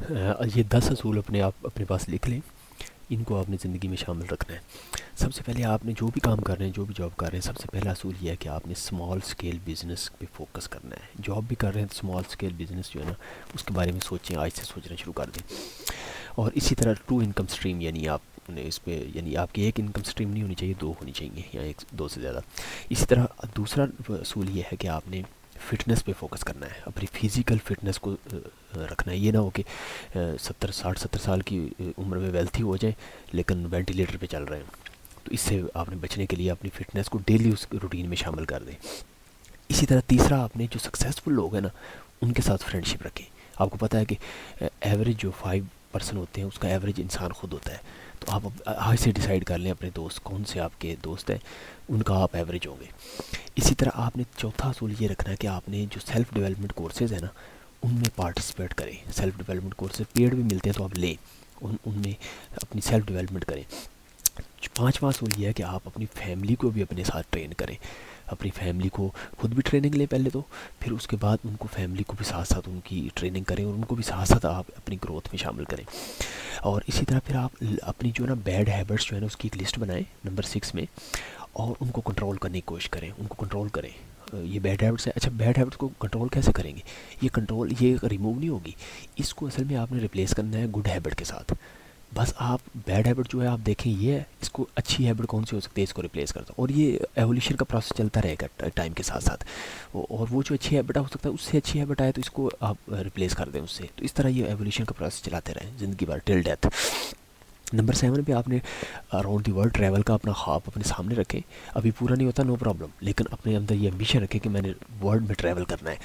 یہ 10 اصول اپنے پاس لکھ لیں، ان کو آپ نے زندگی میں شامل رکھنا ہے۔ سب سے پہلے آپ نے جو بھی کام کر رہے ہیں، جو بھی جاب کر رہے ہیں، سب سے پہلا اصول یہ ہے کہ آپ نے اسمال اسکیل بزنس پہ فوکس کرنا ہے۔ جاب بھی کر رہے ہیں تو اسمال اسکیل بزنس جو ہے نا اس کے بارے میں سوچیں، آج سے سوچنا شروع کر دیں۔ اور اسی طرح 2 انکم اسٹریم، یعنی آپ نے اس پہ، یعنی آپ کی ایک انکم اسٹریم نہیں ہونی چاہیے، 2 ہونی چاہیے، یا 2 سے زیادہ۔ اسی طرح دوسرا اصول یہ ہے کہ آپ نے فٹنس پہ فوکس کرنا ہے، اپنی فزیکل فٹنس کو رکھنا ہے۔ یہ نہ ہو کہ 60 سال کی عمر میں ویلتھی ہو جائے لیکن وینٹیلیٹر پہ چل رہے ہیں، تو اس سے آپ نے بچنے کے لیے اپنی فٹنس کو ڈیلی اس روٹین میں شامل کر دیں۔ اسی طرح تیسرا، آپ نے جو سکسیزفل لوگ ہیں نا ان کے ساتھ فرینڈشپ رکھیں۔ آپ کو پتہ ہے کہ ایوریج جو 5% ہوتے ہیں اس کا ایوریج انسان خود ہوتا ہے، تو آپ آج سے ڈیسائیڈ کر لیں اپنے دوست کون سے آپ کے دوست ہیں، ان کا آپ ایوریج ہوں گے۔ اسی طرح آپ نے چوتھا اصول یہ رکھنا ہے کہ آپ نے جو سیلف ڈیولپمنٹ کورسز ہیں نا ان میں پارٹیسپیٹ کریں۔ سیلف ڈیولپمنٹ کورسز پیڈ بھی ملتے ہیں تو آپ لیں، ان میں اپنی سیلف ڈیولپمنٹ کریں۔ پانچواں اصول یہ ہے کہ آپ اپنی فیملی کو بھی اپنے ساتھ ٹرین کریں۔ اپنی فیملی کو خود بھی ٹریننگ لیں پہلے تو، پھر اس کے بعد ان کو فیملی کو بھی ساتھ ساتھ ان کی ٹریننگ کریں، اور ان کو بھی ساتھ ساتھ آپ اپنی گروتھ میں شامل کریں۔ اور اسی طرح پھر آپ اپنی جو ہے نا بیڈ ہیبٹس جو ہے نا اس کی ایک لسٹ بنائیں نمبر 6 میں، اور ان کو کنٹرول کرنے کی کوشش کریں، ان کو کنٹرول کریں۔ یہ بیڈ ہیبٹس ہے، اچھا بیڈ ہیبٹس کو کنٹرول کیسے کریں گے؟ یہ ریموو نہیں ہوگی، اس کو اصل میں آپ نے ریپلیس کرنا ہے گڈ ہیبٹ کے ساتھ۔ بس آپ بیڈ ہیبٹ جو ہے آپ دیکھیں یہ ہے، اس کو اچھی ہیبٹ کون سی ہو سکتی ہے، اس کو ریپلیس کرتا ہوں، اور یہ ایولیوشن کا پروسیس چلتا رہے گا ٹائم کے ساتھ ساتھ، اور وہ جو اچھی ہیبٹ ہو سکتا ہے اس سے اچھی ہیبٹ آئے تو اس کو آپ ریپلیس کر دیں اس سے، تو اس طرح یہ ایولیوشن کا پروسیس چلاتے رہیں زندگی بھر ٹل ڈیتھ۔ نمبر 7 پہ آپ نے اراؤنڈ دی ورلڈ ٹریول کا اپنا خواب اپنے سامنے رکھیں۔ ابھی پورا نہیں ہوتا، نو پرابلم، لیکن اپنے اندر یہ امبیشن رکھیں کہ میں نے ورلڈ میں ٹریول کرنا ہے،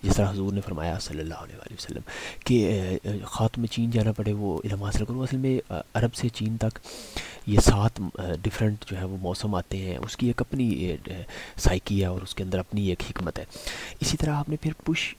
جس طرح حضور نے فرمایا صلی اللہ علیہ وآلہ وسلم کہ خاتم چین جانا پڑے وہ علم حاصل کروں۔ اصل میں عرب سے چین تک یہ 7 ڈفرینٹ جو ہے وہ موسم آتے ہیں، اس کی ایک اپنی سائیکی ہے اور اس کے اندر اپنی ایک حکمت ہے۔ اسی طرح آپ نے پھر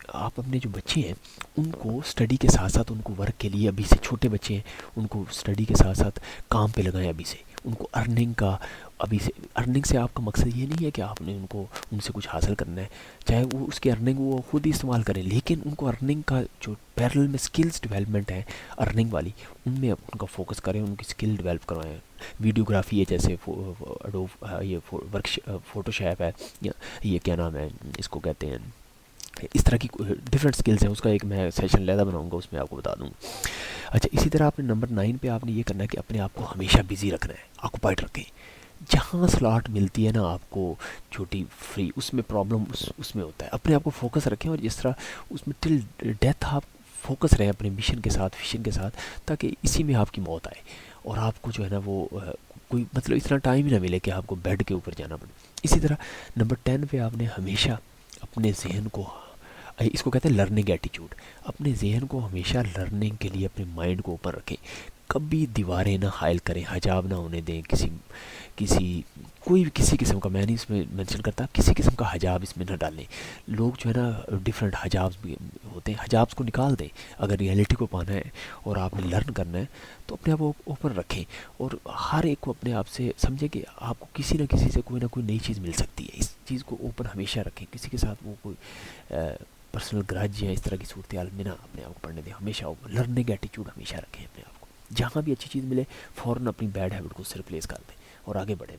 آپ اپنے جو بچے ہیں ان کو اسٹڈی کے ساتھ ساتھ ان کو ورک کے لیے، ابھی سے چھوٹے بچے ہیں ان کو اسٹڈی کے ساتھ ساتھ کام پہ لگائیں، ابھی سے ان کو ارننگ کا، ابھی سے ارننگ سے آپ کا مقصد یہ نہیں ہے کہ آپ نے ان سے کچھ حاصل کرنا ہے، چاہے وہ اس کی ارننگ وہ خود ہی استعمال کریں، لیکن ان کو ارننگ کا جو پیرل میں سکلز ڈیولپمنٹ ہے ارننگ والی، ان میں ان کا فوکس کریں، ان کی سکل ڈیولپ کروائیں۔ ویڈیوگرافی ہے جیسے یہ فوٹو شاپ ہے، یا یہ کیا نام ہے اس کو کہتے ہیں، اس طرح کی ڈفرینٹ سکلز ہیں، اس کا ایک میں سیشن علیحدہ بناؤں گا، اس میں آپ کو بتا دوں۔ اچھا، اسی طرح آپ نے نمبر 9 پہ آپ نے یہ کرنا ہے کہ اپنے آپ کو ہمیشہ بزی رکھنا ہے، آکوپائڈ رکھیں۔ جہاں سلاٹ ملتی ہے نا آپ کو چھوٹی فری، اس میں پرابلم اس میں ہوتا ہے، اپنے آپ کو فوکس رکھیں، اور جس طرح اس میں ٹل ڈیتھ آپ فوکس رہیں اپنے مشن کے ساتھ، ویژن کے ساتھ، تاکہ اسی میں آپ کی موت آئے اور آپ کو جو ہے نا وہ کوئی مطلب اتنا ٹائم ہی نہ ملے کہ آپ کو بیڈ کے اوپر جانا پڑے۔ اسی طرح نمبر 10 پہ آپ نے ہمیشہ اپنے ذہن کو، اس کو کہتے ہیں لرننگ ایٹیچیوڈ، اپنے ذہن کو ہمیشہ لرننگ کے لیے اپنے مائنڈ کو اوپن رکھیں۔ کبھی دیواریں نہ حائل کریں، حجاب نہ ہونے دیں، کوئی بھی کسی قسم کا، میں نہیں اس میں مینشن کرتا، کسی قسم کا حجاب اس میں نہ ڈالیں۔ لوگ جو ہے نا ڈفرینٹ حجابس بھی ہوتے ہیں، حجابس کو نکال دیں اگر ریئلٹی کو پانا ہے اور آپ نے لرن کرنا ہے تو اپنے آپ کو اوپن رکھیں، اور ہر ایک کو اپنے آپ سے سمجھیں کہ آپ کو کسی نہ کسی سے کوئی نہ کوئی نئی چیز مل سکتی ہے، اس چیز کو اوپن ہمیشہ رکھیں، کسی کے ساتھ وہ کوئی پرسنل گرج یا اس طرح کی صورتحال میں نہ اپنے آپ کو پڑھنے دیں، ہمیشہ لرننگ ایٹیچیوڈ ہمیشہ رکھیں اپنے آپ کو، جہاں بھی اچھی چیز ملے فوراً اپنی بیڈ ہیبٹ کو اس سے ریپلیس کر دیں اور آگے بڑھیں۔